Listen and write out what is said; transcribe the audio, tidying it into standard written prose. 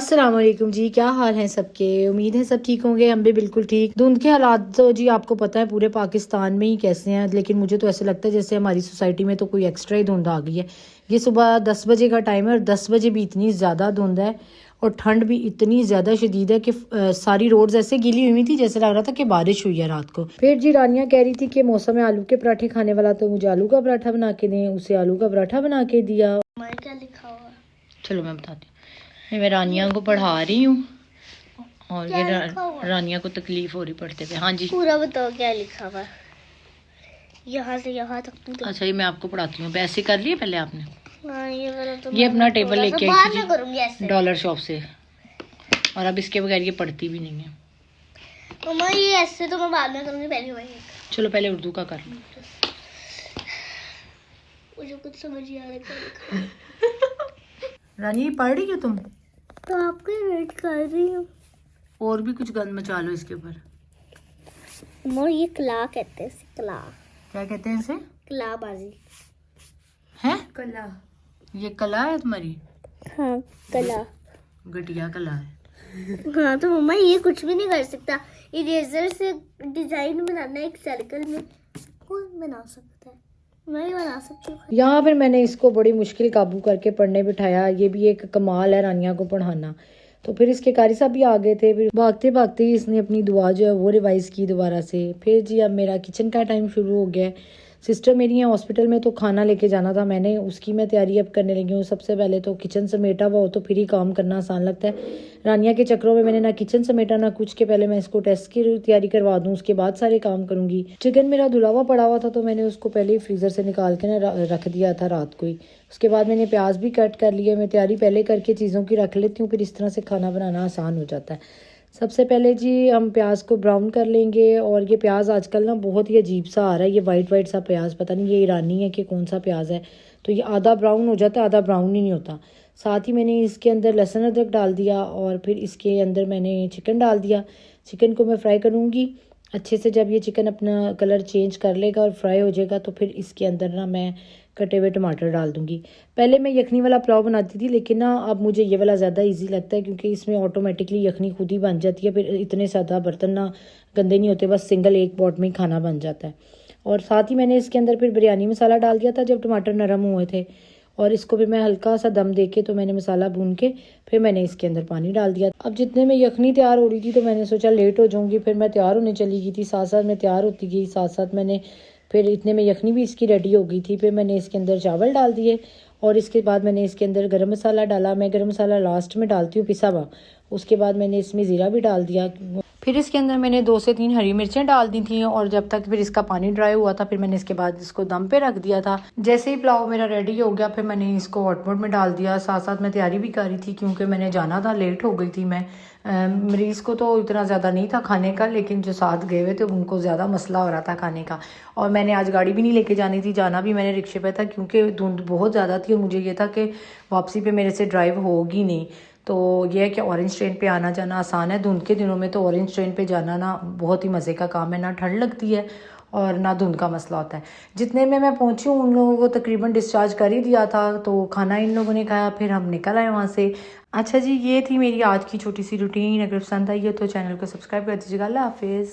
अस्सलाम वालेकुम जी, क्या हाल है सबके। उम्मीद है सब ठीक होंगे, हम भी बिल्कुल ठीक। धुंध के हालात तो जी आपको पता है पूरे पाकिस्तान में ही कैसे हैं, लेकिन मुझे तो ऐसे लगता है जैसे हमारी सोसाइटी में तो कोई एक्स्ट्रा ही धुंध आ गई है। ये सुबह 10 बजे का टाइम है और 10 बजे भी इतनी ज़्यादा धुंध है और ठंड भी इतनी ज़्यादा शदीद है कि सारी रोड्स ऐसे गीली हुई थी जैसे लग रहा था कि बारिश हुई है रात को। फिर जी रानिया कह रही थी कि मौसम में आलू के पराठे खाने वाला, तो मुझे आलू का पराठा बना के दें। उसे आलू का पराठा बना के दिया। क्या लिखा हुआ? चलो मैं बताती हूँ। मैं रानिया को पढ़ा रही हूँ और ये रानिया को तकलीफ हो रही पढ़ते पे। हाँ जी पूरा बताओ क्या लिखा हुआ। यहाँ से यहाँ तक। अच्छा, ये मैं आपको पढ़ाती हूँ। ऐसे कर लिए पहले आपने? हाँ, ये वाला तो ये अपना टेबल लेके आई थी डॉलर शॉप से, और अब इसके बगैर ये पढ़ती भी नहीं है। मम्मा ये ऐसे तो मैं बाद में करूँगी, पहले वही। चलो पहले उर्दू का कर लो। मुझे कुछ समझ नहीं आ रहा। रानी पढ़ रही हो तुम? तो आपकी वेट कर रही हूँ। और भी कुछ गंद मचा लो इसके ऊपर। मम्मा ये कला कहते हैं, कला। क्या कहते हैं इसे? कलाबाजी है। कला? ये कला है तुम्हारी? हाँ कला। घटिया कला है। हाँ तो मम्मा ये कुछ भी नहीं कर सकता। इरेजर से डिजाइन बनाना एक सर्कल में कौन बना सकता है? मैं ही बना सकती हूँ। यहाँ फिर मैंने इसको बड़ी मुश्किल काबू करके पढ़ने बिठाया। ये भी एक कमाल है रानिया को पढ़ाना। तो फिर इसके कारी साहब भी आ गए थे। फिर भागते भागते ही इसने अपनी दुआ जो है वो रिवाइज की दोबारा से। फिर जी अब मेरा किचन का टाइम शुरू हो गया है। सिस्टर मेरी है हॉस्पिटल में, तो खाना लेके जाना था मैंने, उसकी मैं तैयारी अब करने लगी हूँ। सबसे पहले तो किचन समेटा हुआ हो तो फिर ही काम करना आसान लगता है। रानिया के चक्रों में मैंने ना किचन समेटा ना कुछ, के पहले मैं इसको टेस्ट की तैयारी करवा दूँ, उसके बाद सारे काम करूँगी। चिकन मेरा धुला हुआ पड़ा हुआ था तो मैंने उसको पहले ही फ्रीज़र से निकाल के ना रख दिया था रात को ही। उसके बाद मैंने प्याज भी कट कर लिया। मैं तैयारी पहले करके चीज़ों की रख लेती हूँ, फिर इस तरह से खाना बनाना आसान हो जाता है। सबसे पहले जी हम प्याज को ब्राउन कर लेंगे। और ये प्याज आजकल ना बहुत ही अजीब सा आ रहा है, ये वाइट वाइट सा प्याज, पता नहीं ये ईरानी है कि कौन सा प्याज है। तो ये आधा ब्राउन हो जाता है, आधा ब्राउन ही नहीं होता। साथ ही मैंने इसके अंदर लहसुन अदरक डाल दिया और फिर इसके अंदर मैंने चिकन डाल दिया। चिकन को मैं फ्राई करूँगी अच्छे से। जब ये चिकन अपना कलर चेंज कर लेगा और फ्राई हो जाएगा तो फिर इसके अंदर ना मैं कटे हुए टमाटर डाल दूंगी। पहले मैं यखनी वाला पुलाव बनाती थी, लेकिन ना अब मुझे ये वाला ज़्यादा इजी लगता है क्योंकि इसमें ऑटोमेटिकली यखनी खुद ही बन जाती है। फिर इतने ज़्यादा बर्तन ना गंदे नहीं होते, बस सिंगल एक पॉट में ही खाना बन जाता है। और साथ ही मैंने इसके अंदर फिर बिरयानी मसाला डाल दिया था जब टमाटर नरम हुए थे। और इसको फिर मैं हल्का सा दम दे के तो मैंने मसाला भून के फिर मैंने इसके अंदर पानी डाल दिया। अब जितने में यखनी तैयार हो रही थी तो मैंने सोचा लेट हो जाऊँगी, फिर मैं तैयार होने चली गई थी। साथ साथ मैं तैयार होती गई, साथ साथ मैंने फिर इतने में यखनी भी इसकी रेडी हो गई थी। फिर मैंने इसके अंदर चावल डाल दिए और इसके बाद मैंने इसके अंदर गरम मसाला डाला। मैं गरम मसाला लास्ट में डालती हूँ पिसा हुआ। उसके बाद मैंने इसमें ज़ीरा भी डाल दिया। फिर इसके अंदर मैंने 2 से 3 हरी मिर्चें डाल दी थी और जब तक फिर इसका पानी ड्राई हुआ था फिर मैंने इसके बाद इसको दम पे रख दिया था। जैसे ही पुलाव मेरा रेडी हो गया फिर मैंने इसको हॉट पॉट में डाल दिया। साथ साथ मैं तैयारी भी कर रही थी क्योंकि मैंने जाना था, लेट हो गई थी मैं। मरीज़ को तो इतना ज़्यादा नहीं था खाने का, लेकिन जो साथ गए हुए थे उनको ज़्यादा मसला हो रहा था खाने का। और मैंने आज गाड़ी भी नहीं लेके जानी थी, जाना भी मैंने रिक्शे पे था क्योंकि धुंध बहुत ज़्यादा थी और मुझे ये था कि वापसी पे मेरे से ड्राइव होगी नहीं। तो ये है कि ऑरेंज ट्रेन पे आना जाना आसान है। धुंध के दिनों में तो ऑरेंज ट्रेन पे जाना ना बहुत ही मज़े का काम है, ना ठंड लगती है और ना धुंध का मसला होता है। जितने में मैं पहुंची हूँ उन लोगों को तकरीबन डिस्चार्ज कर ही दिया था, तो खाना इन लोगों ने खाया, फिर हम निकल आए वहाँ से। अच्छा जी, ये थी मेरी आज की छोटी सी रूटीन। अगर पसंद आई है तो चैनल को सब्सक्राइब कर दीजिएगा। अल्लाह हाफिज़।